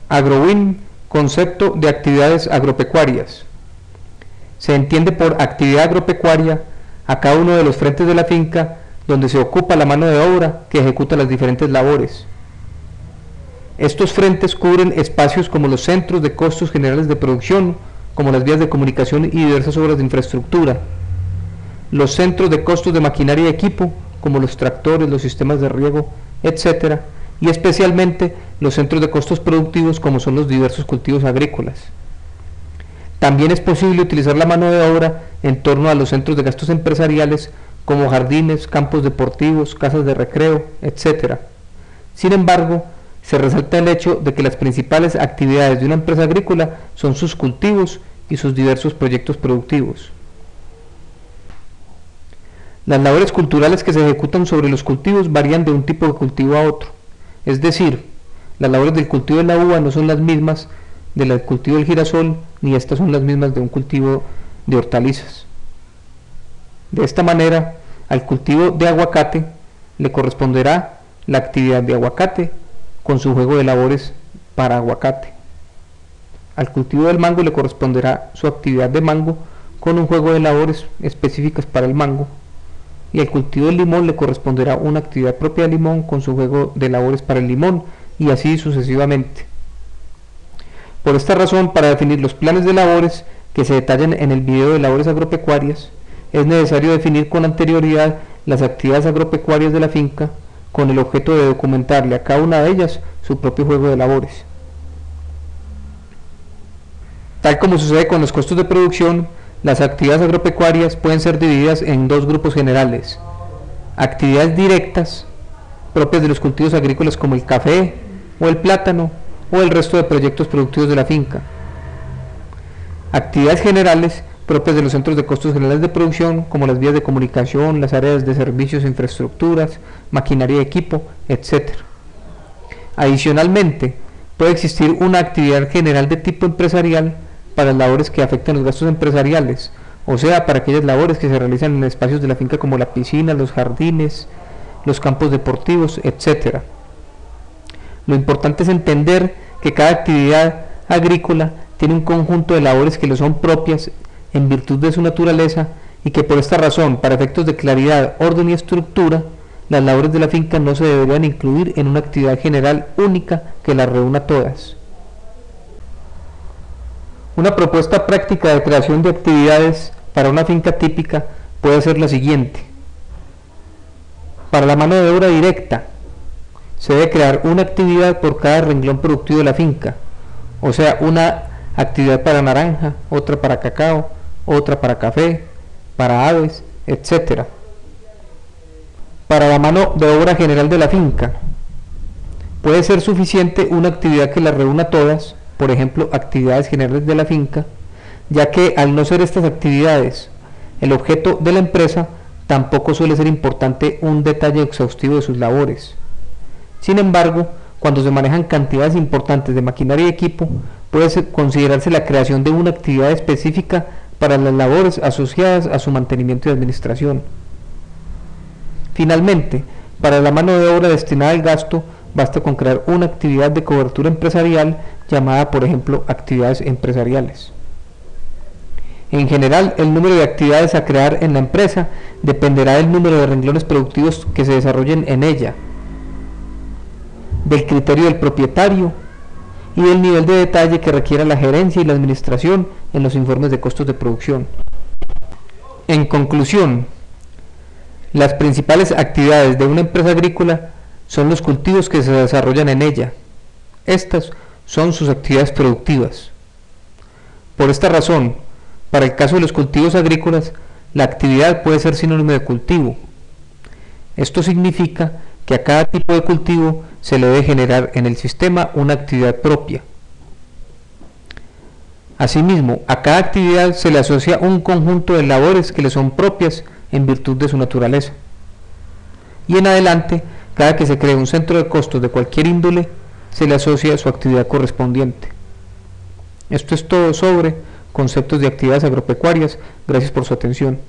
AgroWin, concepto de actividades agropecuarias. Se entiende por actividad agropecuaria a cada uno de los frentes de la finca donde se ocupa la mano de obra que ejecuta las diferentes labores. Estos frentes cubren espacios como los centros de costos generales de producción, como las vías de comunicación y diversas obras de infraestructura, los centros de costos de maquinaria y equipo, como los tractores, los sistemas de riego, etc., y especialmente los centros de costos productivos, como son los diversos cultivos agrícolas. También es posible utilizar la mano de obra en torno a los centros de gastos empresariales, como jardines, campos deportivos, casas de recreo, etc. Sin embargo, se resalta el hecho de que las principales actividades de una empresa agrícola son sus cultivos y sus diversos proyectos productivos. Las labores culturales que se ejecutan sobre los cultivos varían de un tipo de cultivo a otro. Es decir, las labores del cultivo de la uva no son las mismas del cultivo del girasol, ni estas son las mismas de un cultivo de hortalizas. De esta manera, al cultivo de aguacate le corresponderá la actividad de aguacate con su juego de labores para aguacate. Al cultivo del mango le corresponderá su actividad de mango con un juego de labores específicas para el mango, y al cultivo del limón le corresponderá una actividad propia del limón con su juego de labores para el limón, y así sucesivamente. Por esta razón, para definir los planes de labores que se detallan en el video de labores agropecuarias, es necesario definir con anterioridad las actividades agropecuarias de la finca, con el objeto de documentarle a cada una de ellas su propio juego de labores. Tal como sucede con los costos de producción, las actividades agropecuarias pueden ser divididas en dos grupos generales: actividades directas, propias de los cultivos agrícolas como el café o el plátano o el resto de proyectos productivos de la finca; actividades generales, propias de los centros de costos generales de producción, como las vías de comunicación, las áreas de servicios e infraestructuras, maquinaria y equipo, etc. Adicionalmente, puede existir una actividad general de tipo empresarial para las labores que afectan los gastos empresariales, o sea, para aquellas labores que se realizan en espacios de la finca como la piscina, los jardines, los campos deportivos, etc. Lo importante es entender que cada actividad agrícola tiene un conjunto de labores que le son propias en virtud de su naturaleza, y que por esta razón, para efectos de claridad, orden y estructura, las labores de la finca no se deberían incluir en una actividad general única que las reúna todas. Una propuesta práctica de creación de actividades para una finca típica puede ser la siguiente. Para la mano de obra directa, se debe crear una actividad por cada renglón productivo de la finca, o sea, una actividad para naranja, otra para cacao, otra para café, para aves, etc. Para la mano de obra general de la finca, puede ser suficiente una actividad que las reúna todas, por ejemplo, actividades generales de la finca, ya que al no ser estas actividades el objeto de la empresa, tampoco suele ser importante un detalle exhaustivo de sus labores. Sin embargo, cuando se manejan cantidades importantes de maquinaria y equipo, puede considerarse la creación de una actividad específica para las labores asociadas a su mantenimiento y administración. Finalmente, para la mano de obra destinada al gasto, basta con crear una actividad de cobertura empresarial llamada, por ejemplo, actividades empresariales. En general, el número de actividades a crear en la empresa dependerá del número de renglones productivos que se desarrollen en ella, del criterio del propietario y del nivel de detalle que requiera la gerencia y la administración en los informes de costos de producción. En conclusión, las principales actividades de una empresa agrícola son los cultivos que se desarrollan en ella. Estas son sus actividades productivas. Por esta razón, para el caso de los cultivos agrícolas, la actividad puede ser sinónimo de cultivo. Esto significa que a cada tipo de cultivo se le debe generar en el sistema una actividad propia. Asimismo, a cada actividad se le asocia un conjunto de labores que le son propias en virtud de su naturaleza. Y en adelante, cada que se cree un centro de costos de cualquier índole, se le asocia su actividad correspondiente. Esto es todo sobre conceptos de actividades agropecuarias. Gracias por su atención.